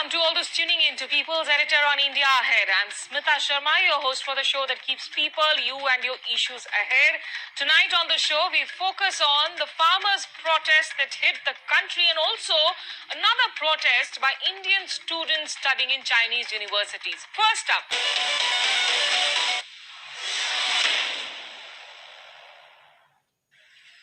welcome to all those tuning in to People's Editor on India Ahead. I'm Smita Sharma, your host for the show that keeps people, you and your issues ahead. Tonight on the show, we focus on the farmers' protest that hit the country and also another protest by Indian students studying in Chinese universities. First up,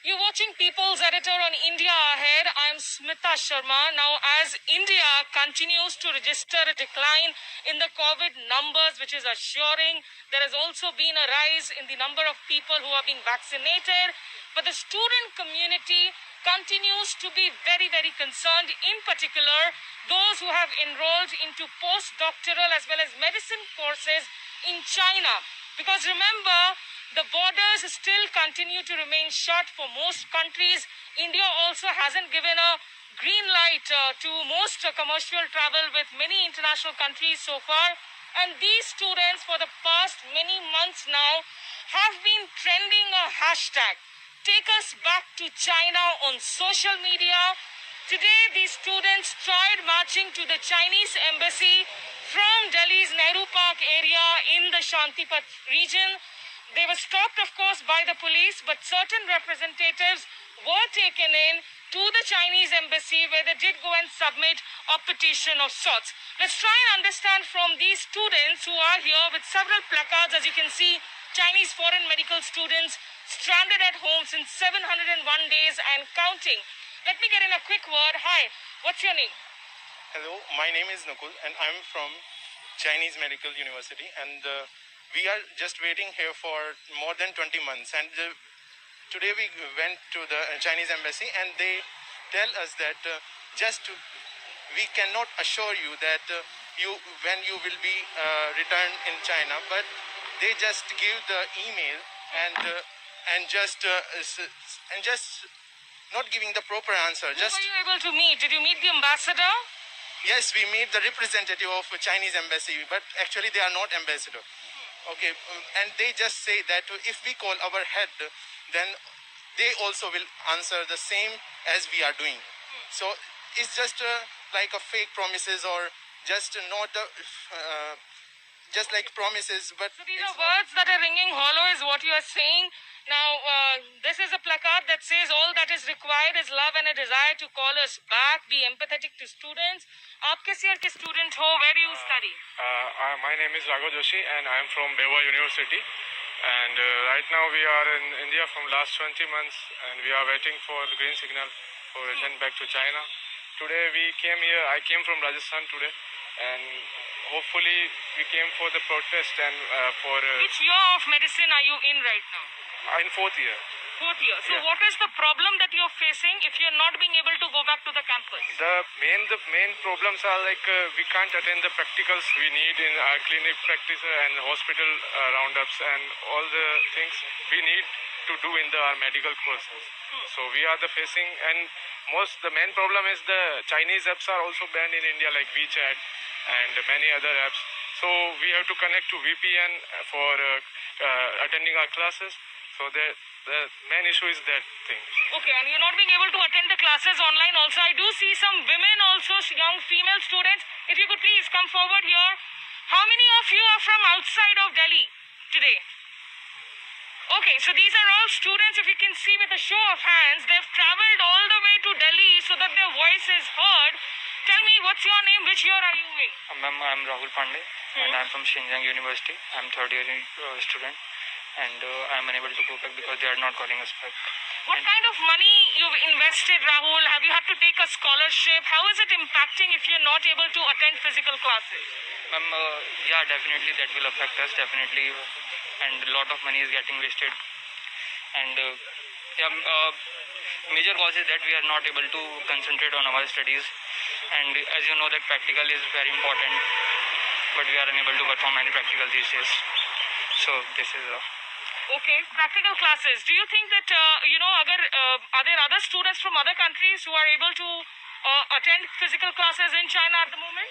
you're watching People's Editor on India Ahead. I'm Smita Sharma. Now, as India continues to register a decline in the COVID numbers, which is assuring, there has also been a rise in the number of people who are being vaccinated. But the student community continues to be very, very concerned, in particular, those who have enrolled into postdoctoral as well as medicine courses in China. Because remember, the borders still continue to remain shut for most countries. India also hasn't given a green light to most commercial travel with many international countries so far. And these students for the past many months now have been trending a hashtag, "Take us back to China," on social media. Today, these students tried marching to the Chinese embassy from Delhi's Nehru Park area in the Shantipat region. They were stopped, of course, by the police, but certain representatives were taken in to the Chinese embassy where they did go and submit a petition of sorts. Let's try and understand from these students who are here with several placards. As you can see, Chinese foreign medical students stranded at home since 701 days and counting. Let me get in a quick word. Hi, what's your name? Hello, my name is Nakul and I'm from Chinese Medical University, and we are just waiting here for more than 20 months, and today we went to the Chinese embassy and they tell us that we cannot assure you that when you will be returned in China, but they just give the email and just not giving the proper answer. Who were you able to meet? Did you meet the ambassador? Yes, we meet the representative of Chinese embassy, but actually they are not ambassador. Okay, and they just say that if we call our head, then they also will answer the same as we are doing. So it's just like a fake promises, or just not just like promises. But so these are words that are ringing hollow, is what you are saying. Now, this is a placard that says all that is required is love and a desire to call us back, be empathetic to students. आप किस year के student हो? Where do you study? My name is Raghav Joshi and I am from Bewa University. And right now we are in India from last 20 months and we are waiting for the green signal for return back to China. Today we came here, I came from Rajasthan today, and hopefully we came for the protest and for... Which year of medicine are you in right now? In fourth year. Fourth year. So Yeah. what is the problem that you're facing if you're not being able to go back to the campus? The main problems are like we can't attend the practicals we need in our clinic practice and hospital roundups and all the things we need to do in our medical courses. So we are the facing, and the main problem is the Chinese apps are also banned in India, like WeChat and many other apps. So we have to connect to VPN for attending our classes. So the main issue is that thing. Okay, and you're not being able to attend the classes online also. I do see some women also, young female students. If you could please come forward here. How many of you are from outside of Delhi today? Okay, so these are all students. If you can see with a show of hands, they've traveled all the way to Delhi so that their voice is heard. Tell me, what's your name? Which year are you in? Ma'am, I'm Rahul Pandey and I'm from Xinjiang University. I'm third year student, and I'm unable to go back because they are not calling us back. What kind of money you've invested, Rahul? Have you had to take a scholarship? How is it impacting if you're not able to attend physical classes? Ma'am, yeah, definitely that will affect us, definitely, and a lot of money is getting wasted. And major cause is that we are not able to concentrate on our studies, and as you know that practical is very important, but we are unable to perform any practical these days. So this is Okay, practical classes. Do you think that, are there other students from other countries who are able to attend physical classes in China at the moment?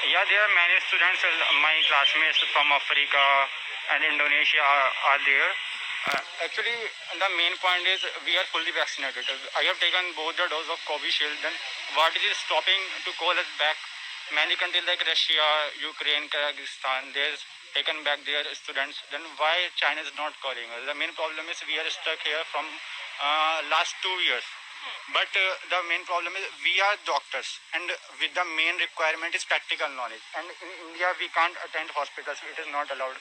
Yeah, there are many students, my classmates from Africa and Indonesia are there, Actually, the main point is we are fully vaccinated. I have taken both the dose of Covishield. Then what is stopping to call us back? Many countries like Russia, Ukraine, Kazakhstan, they've taken back their students. Then why China is not calling us? The main problem is we are stuck here from last 2 years. But the main problem is we are doctors, and with the main requirement is practical knowledge. And in India, we can't attend hospitals; it is not allowed.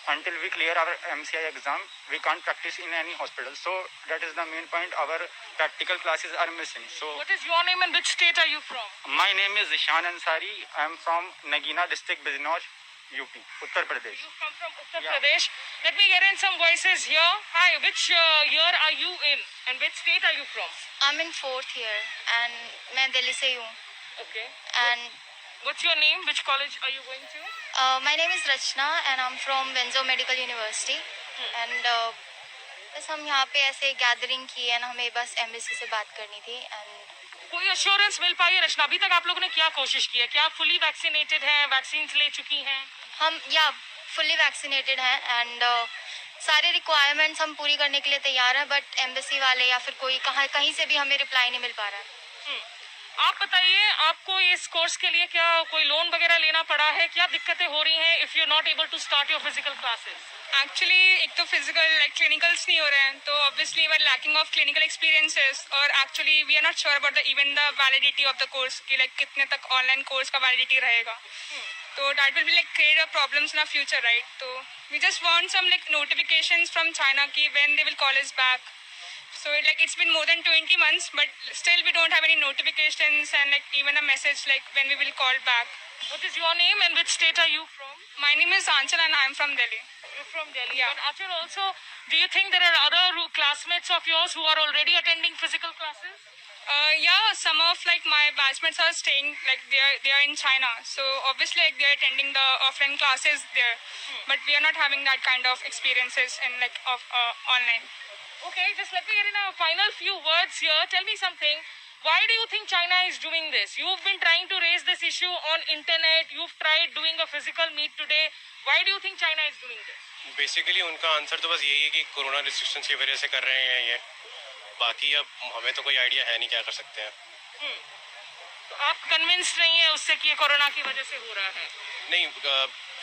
Until we clear our MCI exam, we can't practice in any hospital. So that is the main point. Our practical classes are missing. So What is your name and which state are you from? my name is Zishan Ansari. I am from Nagina district, Bijnor, UP, Uttar Pradesh. You come from Uttar Yeah. Pradesh. Let me get in some voices here. Hi, which year are you in and which state are you from? I'm in fourth year and मैं दिल्ली से ही हूँ. Okay. And What's your name? Which college are you going to? my name is Rachna and I'm from Windsor Medical University. And बस हम यहाँ पे ऐसे gathering की है ना, हमें बस एम्बेसी से बात करनी थी. एंड कोई अश्योरेंस मिल पाई है रचना? अभी तक आप लोगों ने क्या कोशिश की है? क्या आप फुली वैक्सीनेटेड हैं, वैक्सीन ले चुकी हैं? हम या फुल्ली वैक्सीनेटेड हैं एंड सारे रिक्वायरमेंट्स हम पूरी करने के लिए तैयार हैं. बट एम्बेसी वाले या फिर कोई कहीं से भी हमें रिप्लाई नहीं मिल पा रहा है. आप बताइए, आपको इस कोर्स के लिए क्या कोई लोन वगैरह लेना पड़ा है? क्या दिक्कतें हो रही हैं if you are not able to start your physical classes? Actually एक तो फिजिकल लाइक क्लिनिकल्स नहीं हो रहे हैं, तो obviously we are lacking of clinical experiences. और actually we are not sure about the even the validity of the course कि like कितने तक ऑनलाइन कोर्स का वैलिडिटी रहेगा. तो that will be like create a problems in a future, right? तो we just want some like notifications from China कि when they will call us back. So it's been more than 20 months, but still we don't have any notifications and like even a message like when we will call back. What is your name and which state are you from? My name is Anchal and I'm from Delhi. You're from Delhi. Yeah. But Achal, also, do you think there are other classmates of yours who are already attending physical classes? Yeah, some of like my batchmates are staying like they are in China, so obviously like they're attending the offline classes there, but we are not having that kind of experiences in like of online. Okay, just let me get in a final few words here. Tell me something. Why do you think China is doing this? You've been trying to raise this issue on internet. You've tried doing a physical meet today. Why do you think China is doing this? Basically उनका answer तो बस यही है कि corona restrictions की वजह से कर रहे हैं ये. बाकी अब हमें तो कोई आइडिया है नहीं क्या कर सकते हैं. तो आप कन्विंस्ड नहीं है उससे कि ये कोरोना की वजह से हो रहा है? नहीं,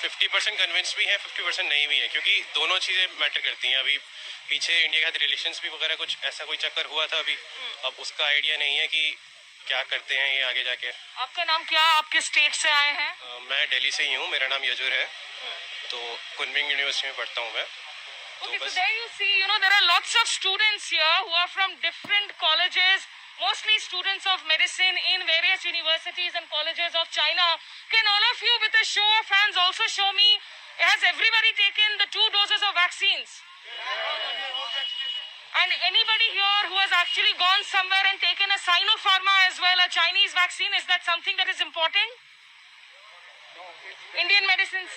50% कन्विंस भी है, 50% नहीं भी है, क्योंकि दोनों चीज़ें मैटर करती हैं. अभी पीछे इंडिया के साथ रिलेशंस भी वगैरह कुछ ऐसा कोई चक्कर हुआ था अभी. अब उसका आइडिया नहीं है कि क्या करते हैं ये आगे जाके. आपका नाम क्या? आप किस स्टेट से आए हैं? मैं दिल्ली से ही हूँ, मेरा नाम यजुर है, तो कुनमिंग यूनिवर्सिटी में पढ़ता हूँ मैं. Okay, so there you see, there are lots of students here who are from different colleges, mostly students of medicine in various universities and colleges of China. Can all of you, with a show of hands, also show me, has everybody taken the 2 doses of vaccines? And anybody here who has actually gone somewhere and taken a Sinopharma as well, a Chinese vaccine, is that something that is important? Indian medicines.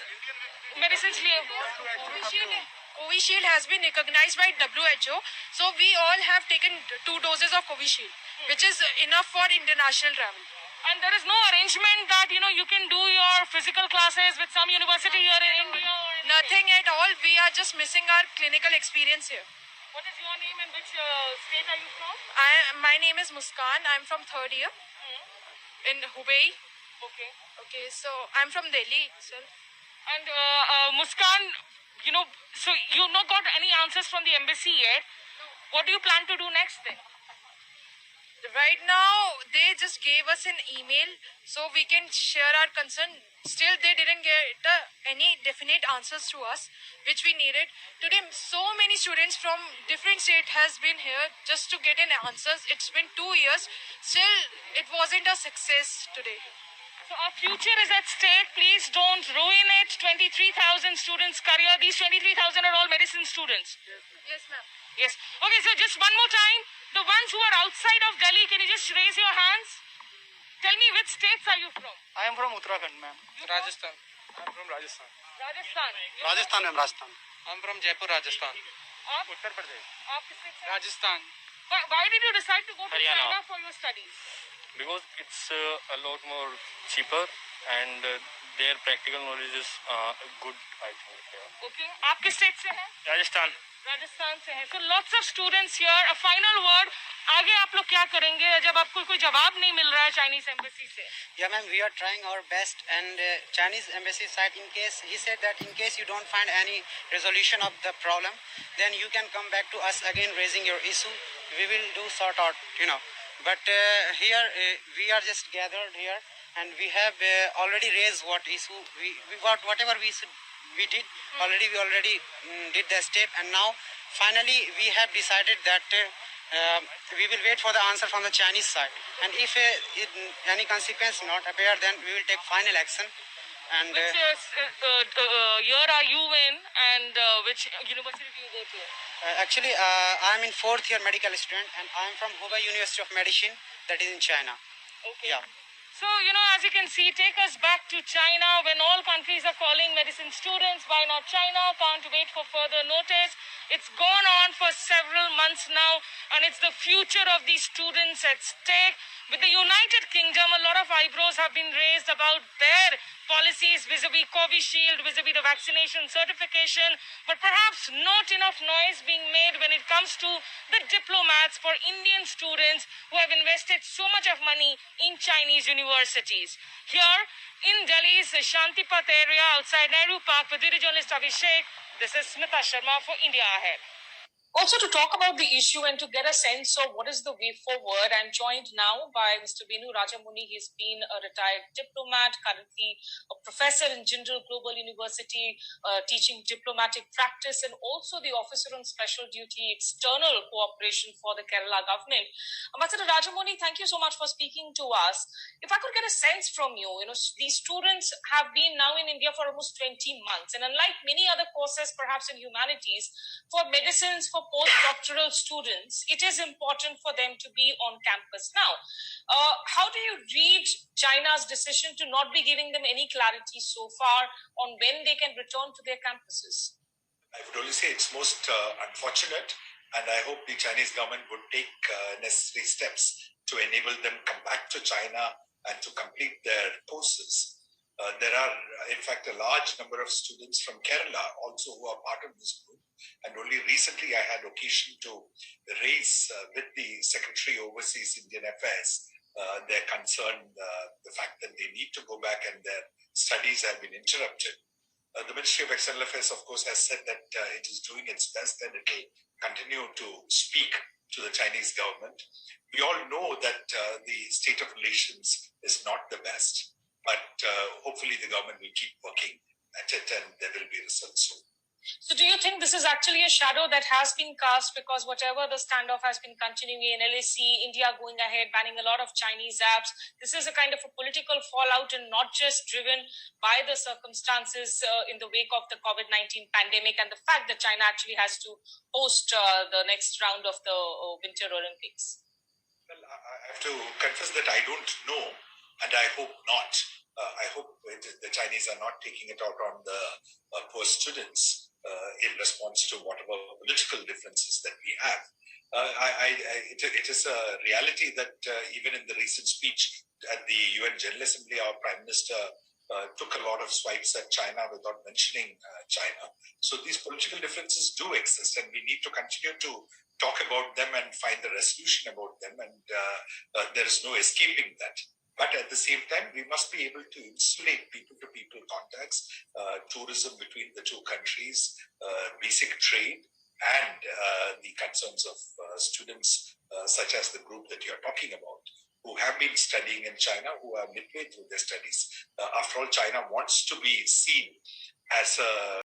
Covishield has been recognized by WHO, so we all have taken 2 doses of Covishield, which is enough for international travel. And there is no arrangement that you can do your physical classes with some university here in India or anything? Nothing at all. We are just missing our clinical experience here. What is your name and which state are you from? My name is Muskan. I'm from third year in Hubei. Okay. Okay, so I'm from Delhi itself. And Muskan, so you've not got any answers from the embassy yet. What do you plan to do next then? Right now, they just gave us an email so we can share our concern. Still, they didn't get any definite answers to us, which we needed. Today, so many students from different states has been here just to get an answers. It's been 2 years. Still, it wasn't a success today. So our future is at stake. Please don't ruin it. 23,000 students' career. These 23,000 are all medicine students. Yes, ma'am. Yes. Okay, so just one more time. The ones who are outside of Delhi, can you just raise your hands? Tell me, which states are you from? I am from Uttarakhand, ma'am. Rajasthan. I'm from Rajasthan. Rajasthan. Rajasthan, ma'am, Rajasthan. I'm from Jaipur, Rajasthan. आप Uttar Pradesh. आप किस state से? Rajasthan. Why did you decide to go to Haryana. China for your studies? Because it's a lot more cheaper and their practical knowledge is good, I think. Yeah. Okay. आप किस state से हैं? Rajasthan. Rajasthan से है. So lots of students here. A final word. आगे आप लोग क्या करेंगे जब आपको कोई जवाब नहीं मिल रहा है चाइनीज एम्बेसी से? Yeah, ma'am, we are trying our best, and Chinese embassy side, in case he said that in case you don't find any resolution of the problem, then you can come back to us again raising your issue. We will do sort out, you know. But here we are just gathered here, and we have already raised what issue we got, whatever we did already. We already did the step, and now finally we have decided that. We will wait for the answer from the Chinese side, and if any consequence not appear, then we will take final action. And Which year are you in, and which university do you go to? actually, I am in 4th year medical student, and I am from Hubei University of Medicine, that is in China. Okay. Yeah. So, as you can see, take us back to China when all countries are calling medicine students. Why not China? Can't wait for further notice. It's gone on for several months now, and it's the future of these students at stake. With the United Kingdom, a lot of eyebrows have been raised about their policies vis-a-vis Covishield, vis-a-vis the vaccination certification, but perhaps not enough noise being made when it comes to the diplomats for Indian students who have invested so much of money in Chinese universities. Here in Delhi's Shantipat area outside Nehru Park with video journalist Abhishek, this is Smita Sharma for India Ahead. Also, to talk about the issue and to get a sense of what is the way forward, I'm joined now by Mr. Venu Rajamuni. He's been a retired diplomat, currently a professor in Jindal Global University, teaching diplomatic practice, and also the officer on special duty external cooperation for the Kerala government. Mr. Rajamuni, thank you so much for speaking to us. If I could get a sense from you, these students have been now in India for almost 20 months, and unlike many other courses, perhaps in humanities, for medicines, for postdoctoral students, it is important for them to be on campus. Now, how do you read China's decision to not be giving them any clarity so far on when they can return to their campuses? I would only say it's most unfortunate, and I hope the Chinese government would take necessary steps to enable them come back to China and to complete their courses. There are, in fact, a large number of students from Kerala also who are part of this group. And only recently I had occasion to raise with the Secretary Overseas Indian Affairs their concern, the fact that they need to go back and their studies have been interrupted. The Ministry of External Affairs, of course, has said that it is doing its best and it will continue to speak to the Chinese government. We all know that the state of relations is not the best, but hopefully the government will keep working at it and there will be results soon. So do you think this is actually a shadow that has been cast because whatever the standoff has been continuing in LAC, India going ahead, banning a lot of Chinese apps, this is a kind of a political fallout and not just driven by the circumstances in the wake of the COVID-19 pandemic and the fact that China actually has to host the next round of the Winter Olympics? Well, I have to confess that I don't know, and I hope not. I hope the Chinese are not taking it out on the poor students in response to whatever political differences that we have. It is a reality that even in the recent speech at the UN General Assembly, our Prime Minister took a lot of swipes at China without mentioning China. So these political differences do exist, and we need to continue to talk about them and find a resolution about them, and there is no escaping that. But at the same time, we must be able to insulate people-to-people contacts, tourism between the two countries, basic trade, and the concerns of students such as the group that you're talking about, who have been studying in China, who are midway through their studies. After all, China wants to be seen as a